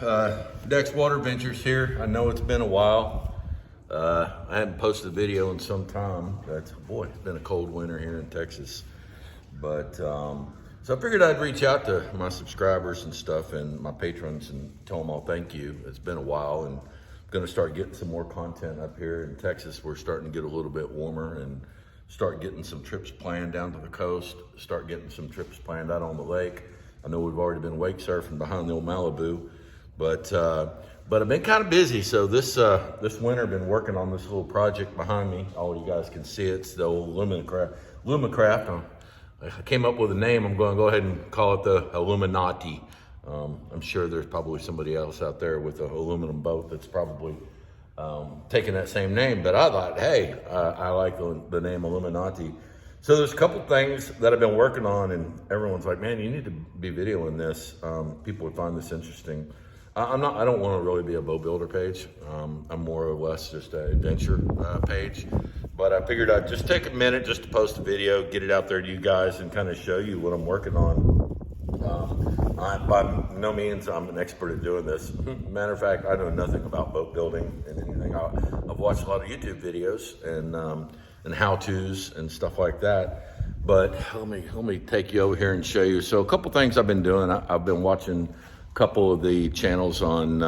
Dex Water Ventures here. I know it's been a while. I haven't posted a video in some time. It's been a cold winter here in Texas. But so I figured I'd reach out to my subscribers and stuff and my patrons and tell them all thank you. It's been a while, and I'm going to start getting some more content up here in Texas. We're starting to get a little bit warmer and start getting some trips planned down to the coast, start getting some trips planned out on the lake. I know we've already been wake surfing behind the old Malibu, but I've been kind of busy. So this winter, I've been working on this little project behind me. All you guys can see it's the old Alumacraft. I came up with a name. I'm going to go ahead and call it the Illuminati. I'm sure there's probably somebody else out there with an aluminum boat that's probably taking that same name, but I thought, hey, I like the name Illuminati. So there's a couple things that I've been working on, and everyone's like, man, you need to be videoing this. People would find this interesting. I don't want to really be a boat builder page. I'm more or less just an adventure page, but I figured I'd just take a minute just to post a video, get it out there to you guys, and kind of show you what I'm working on. By no means I'm an expert at doing this. Matter of fact, I know nothing about boat building and anything. I've watched a lot of YouTube videos and how-tos and stuff like that. But let me take you over here and show you. So a couple things I've been doing. I've been watching a couple of the channels on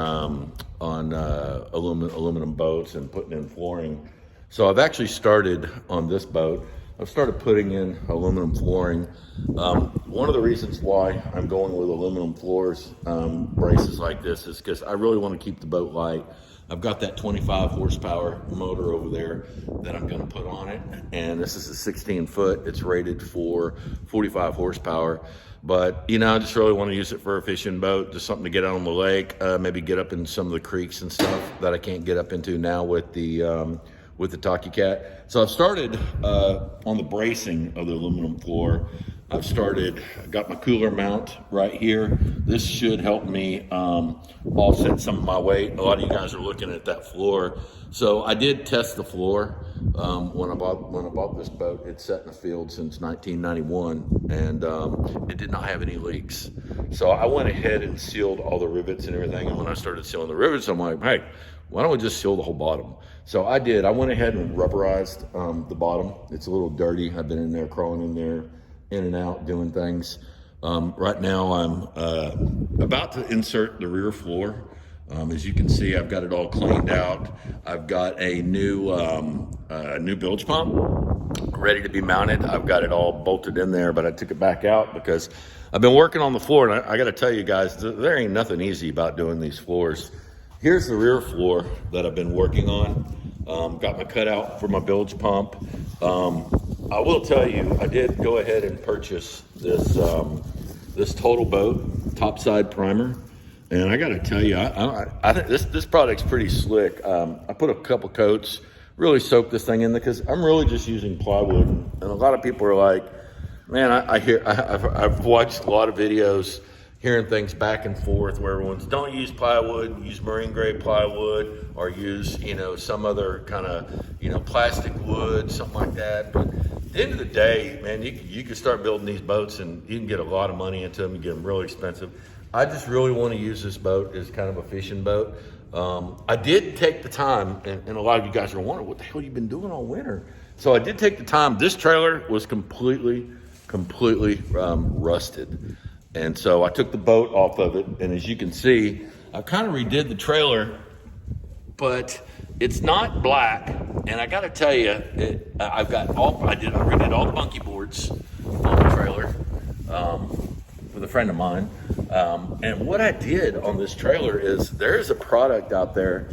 aluminum boats and putting in flooring. So I've actually started on this boat. I've started putting in aluminum flooring. One of the reasons why I'm going with aluminum floors, braces like this, is because I really want to keep the boat light. I've got that 25 horsepower motor over there that I'm going to put on it, and this is a 16 foot. It's rated for 45 horsepower, but I just really want to use it for a fishing boat, just something to get out on the lake, maybe get up in some of the creeks and stuff that I can't get up into now with the Talkie Cat. So I've started on the bracing of the aluminum floor. I got my cooler mount right here. This should help me offset some of my weight. A lot of you guys are looking at that floor. So I did test the floor when I bought this boat. It's sat in the field since 1991, and it did not have any leaks. So I went ahead and sealed all the rivets and everything. And when I started sealing the rivets, I'm like, hey, why don't we just seal the whole bottom? So I did. I went ahead and rubberized the bottom. It's a little dirty. I've been in there, crawling in there, in and out, doing things. Right now I'm about to insert the rear floor. As you can see, I've got it all cleaned out. I've got a new bilge pump ready to be mounted. I've got it all bolted in there, but I took it back out because I've been working on the floor, and I got to tell you guys, there ain't nothing easy about doing these floors. Here's the rear floor that I've been working on. Got my cutout for my bilge pump. I will tell you, I did go ahead and purchase this this Total Boat topside primer, and I got to tell you, I think this product's pretty slick. I put a couple coats, really soaked this thing in there because I'm really just using plywood, and a lot of people are like, man, I've watched a lot of videos hearing things back and forth where everyone's, don't use plywood, use marine grade plywood, or use, some other kind of, plastic wood, something like that. But at the end of the day, man, you can start building these boats and you can get a lot of money into them. You get them really expensive. I just really want to use this boat as kind of a fishing boat. I did take the time, and a lot of you guys are wondering, what the hell have you been doing all winter? So I did take the time. This trailer was completely rusted. And so I took the boat off of it, and as you can see, I kind of redid the trailer, but it's not black. And I got to tell you, I redid all the bunkie boards on the trailer with a friend of mine. And what I did on this trailer is there's a product out there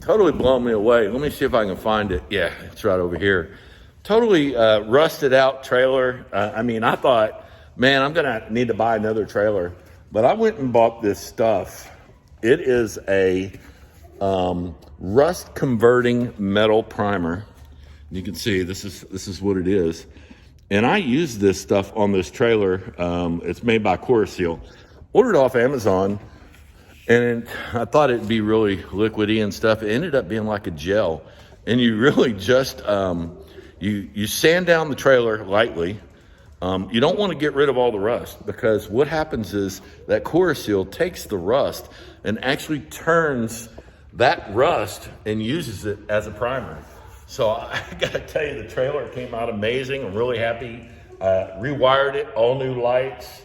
totally blowing me away. Let me see if I can find it. Yeah, it's right over here. Totally rusted out trailer. I thought, man, I'm gonna need to buy another trailer, but I went and bought this stuff. It is a rust converting metal primer. You can see this is what it is, and I used this stuff on this trailer. It's made by Seal. Ordered off Amazon, and I thought it'd be really liquidy and stuff. It ended up being like a gel, and you really just you sand down the trailer lightly. You don't want to get rid of all the rust, because what happens is that core seal takes the rust and actually turns that rust and uses it as a primer. So I gotta tell you, the trailer came out amazing. I'm really happy. Rewired it, all new lights.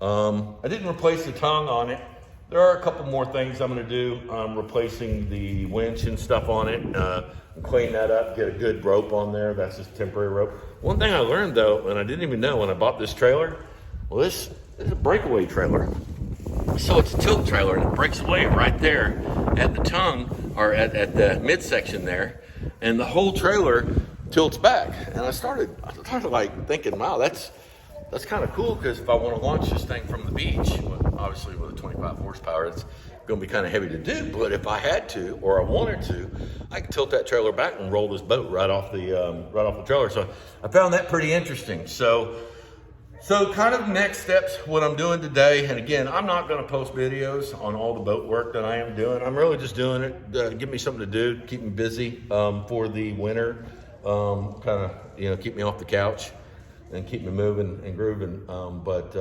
I didn't replace the tongue on it. There are a couple more things I'm gonna do. I'm replacing the winch and stuff on it, and clean that up, get a good rope on there. That's just temporary rope. One thing I learned though, and I didn't even know when I bought this trailer, well, this is a breakaway trailer. So it's a tilt trailer, and it breaks away right there at the tongue, or at the midsection there, and the whole trailer tilts back. And I started like thinking, wow, that's kind of cool, because if I want to launch this thing from the beach, obviously with a 25 horsepower, it's going to be kind of heavy to do. But if I had to, or I wanted to, I could tilt that trailer back and roll this boat right off the trailer. So I found that pretty interesting. So kind of next steps, what I'm doing today, and again, I'm not going to post videos on all the boat work that I am doing. I'm really just doing it to give me something to do, keep me busy for the winter, kind of, keep me off the couch and keep me moving and grooving. But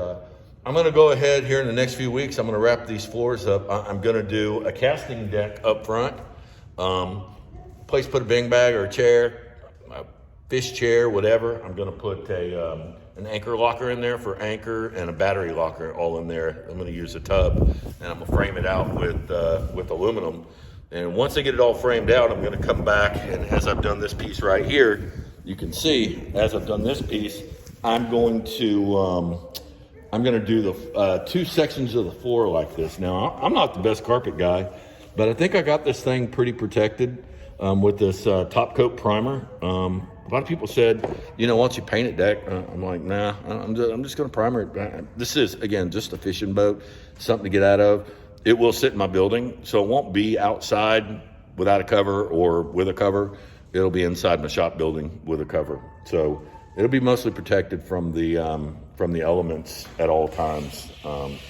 I'm going to go ahead here in the next few weeks. I'm going to wrap these floors up. I'm going to do a casting deck up front, place to put a bing bag or a chair, a fish chair, whatever. I'm going to put an anchor locker in there for anchor, and a battery locker all in there. I'm going to use a tub, and I'm going to frame it out with aluminum. And once I get it all framed out, I'm going to come back, and as I've done this piece right here, you can see, as I've done this piece, I'm going to do the 2 sections of the floor like this. Now, I'm not the best carpet guy, but I think I got this thing pretty protected with this top coat primer. A lot of people said, once you paint it deck, I'm like, nah, I'm just going to primer it. This is, again, just a fishing boat, something to get out of. It will sit in my building, so it won't be outside without a cover or with a cover. It'll be inside my shop building with a cover. So it'll be mostly protected from the elements at all times.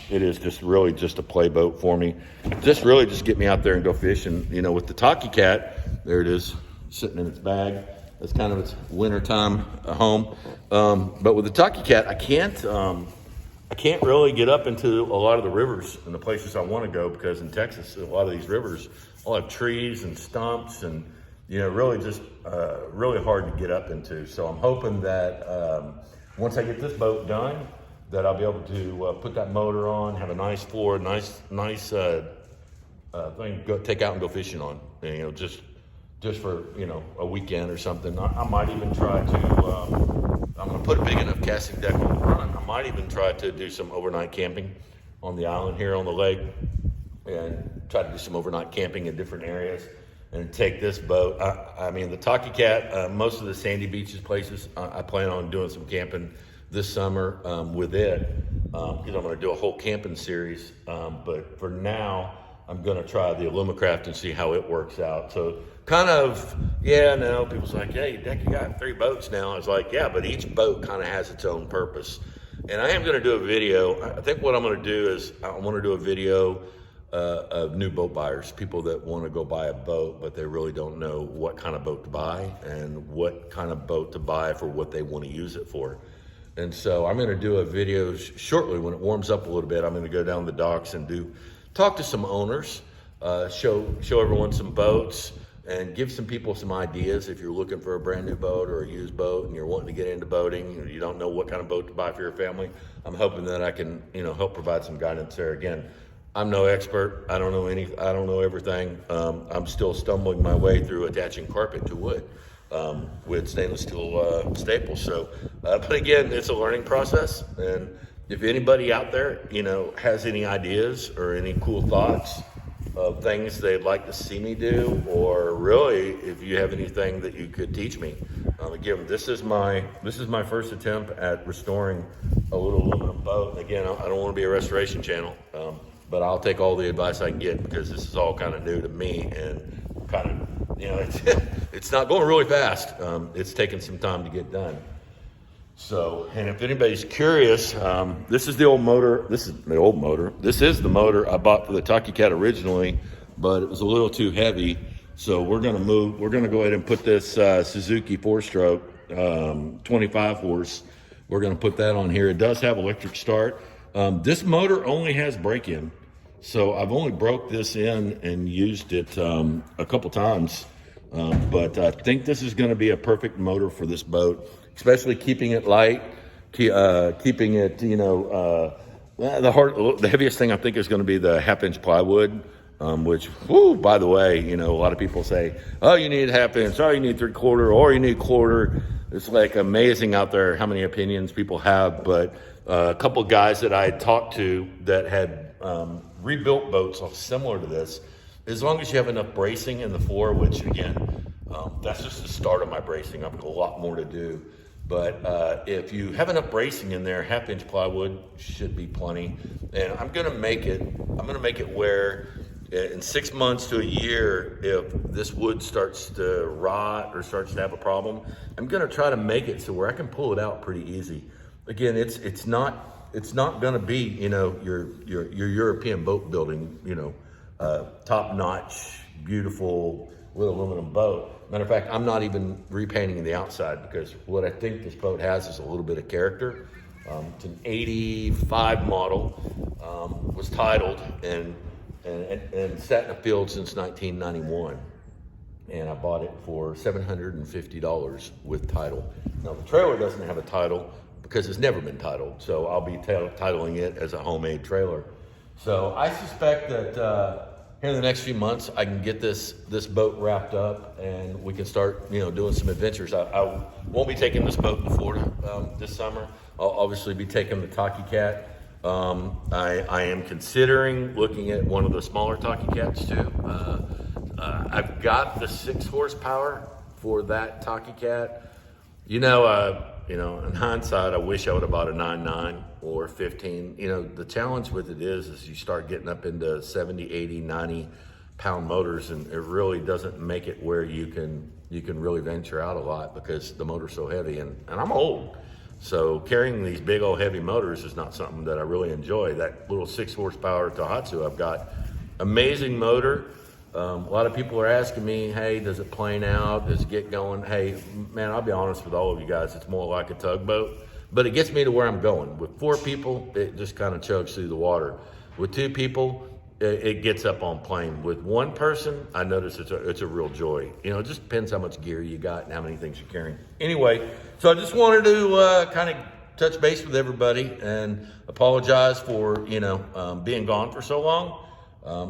It is just really just a play boat for me. Just get me out there and go fishing. With the Taki Cat, there it is, sitting in its bag. That's kind of its wintertime home. But with the Taki Cat, I can't really get up into a lot of the rivers and the places I want to go, because in Texas, a lot of these rivers all have trees and stumps, and really just really hard to get up into. So I'm hoping that once I get this boat done, that I'll be able to put that motor on, have a nice floor, nice thing to go take out and go fishing on. And, just for a weekend or something. I might even try to. I'm going to put a big enough casting deck on the front. I might even try to do some overnight camping on the island here on the lake, and try to do some overnight camping in different areas, and take this boat. I mean, the Taki Cat, most of the sandy beaches places, I plan on doing some camping this summer with it, because I'm going to do a whole camping series. But for now, I'm going to try the Alumacraft and see how it works out. So kind of, people's like, hey, Deck, you got 3 boats now. I was like, yeah, but each boat kind of has its own purpose. And I am going to do a video. I think what I'm going to do is I want to do a video of new boat buyers, people that want to go buy a boat, but they really don't know what kind of boat to buy and what kind of boat to buy for what they want to use it for. And so I'm going to do a video shortly when it warms up a little bit. I'm going to go down the docks and talk to some owners, show everyone some boats, and give some people some ideas. If you're looking for a brand new boat or a used boat and you're wanting to get into boating, or you don't know what kind of boat to buy for your family, I'm hoping that I can, help provide some guidance there. Again, I'm no expert. I don't know everything. I'm still stumbling my way through attaching carpet to wood with stainless steel staples. So, but again, it's a learning process. And if anybody out there, has any ideas or any cool thoughts of things they'd like to see me do, or really, if you have anything that you could teach me, again, this is my first attempt at restoring a little aluminum boat. And again, I don't want to be a restoration channel, but I'll take all the advice I can get, because this is all kind of new to me, and kind of, it's not going really fast. It's taking some time to get done. So, and if anybody's curious, this is the old motor. This is the motor I bought for the Taki Cat originally, but it was a little too heavy. So we're going to go ahead and put this Suzuki 4-stroke 25 horse We're going to put that on here. It does have electric start. This motor only has break-in. So I've only broke this in and used it a couple times. But I think this is going to be a perfect motor for this boat, especially keeping it light, keeping it, the heaviest thing I think is going to be the 1/2-inch plywood, which, whoo, by the way, a lot of people say, oh, you need 1/2 inch, oh, you need 3/4, or you need 1/4. It's like amazing out there how many opinions people have. But a couple of guys that I had talked to that had rebuilt boats similar to this, as long as you have enough bracing in the floor, which again, that's just the start of my bracing. I've got a lot more to do. But if you have enough bracing in there, 1/2-inch plywood should be plenty. And I'm gonna make it where in 6 months to a year, if this wood starts to rot or starts to have a problem, I'm gonna try to make it so where I can pull it out pretty easy. Again, it's not gonna be, your European boat building, top-notch, beautiful with aluminum boat. Matter of fact, I'm not even repainting the outside because what I think this boat has is a little bit of character. It's an 85 model, was titled and sat in the field since 1991. And I bought it for $750 with title. Now the trailer doesn't have a title because it's never been titled. So I'll be titling it as a homemade trailer. So I suspect that here in the next few months, I can get this boat wrapped up and we can start, doing some adventures. I won't be taking this boat to Florida this summer. I'll obviously be taking the Taki Cat. I am considering looking at one of the smaller Taki Cats too. I've got the 6 horsepower for that Taki Cat. In hindsight, I wish I would have bought a 9.9 or 15. The challenge with it is you start getting up into 70, 80, 90 pound motors, and it really doesn't make it where you can really venture out a lot because the motor's so heavy, and I'm old. So carrying these big old heavy motors is not something that I really enjoy. That little 6 horsepower Tohatsu I've got, amazing motor. A lot of people are asking me, hey, does it plane out? Does it get going? Hey, man, I'll be honest with all of you guys. It's more like a tugboat, but it gets me to where I'm going. With 4 people, it just kind of chugs through the water. With 2 people, it gets up on plane. With 1 person, I notice it's a real joy. It just depends how much gear you got and how many things you're carrying. Anyway, so I just wanted to kind of touch base with everybody and apologize for, being gone for so long.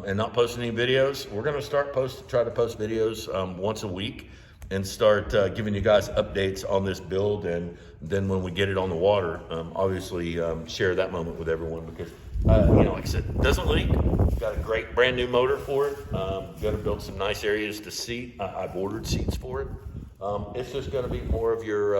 And not posting any videos. We're gonna try to post videos once a week and start giving you guys updates on this build. And then when we get it on the water, obviously share that moment with everyone because, like I said, it doesn't leak. Got a great brand new motor for it. Gonna build some nice areas to seat. I've ordered seats for it. It's just gonna be more of your,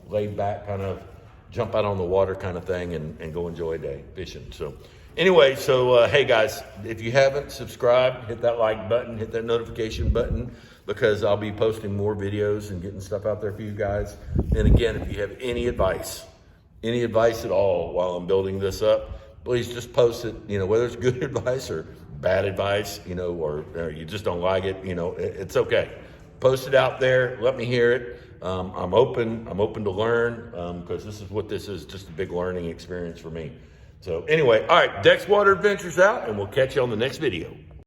laid back kind of jump out on the water kind of thing and go enjoy a day fishing. So. Anyway, so hey guys, if you haven't subscribed, hit that like button, hit that notification button because I'll be posting more videos and getting stuff out there for you guys. And again, if you have any advice at all while I'm building this up, please just post it, whether it's good advice or bad advice, or you just don't like it, it's okay. Post it out there, let me hear it. I'm open to learn because this is just a big learning experience for me. So anyway, all right, Dex Water Adventures out, and we'll catch you on the next video.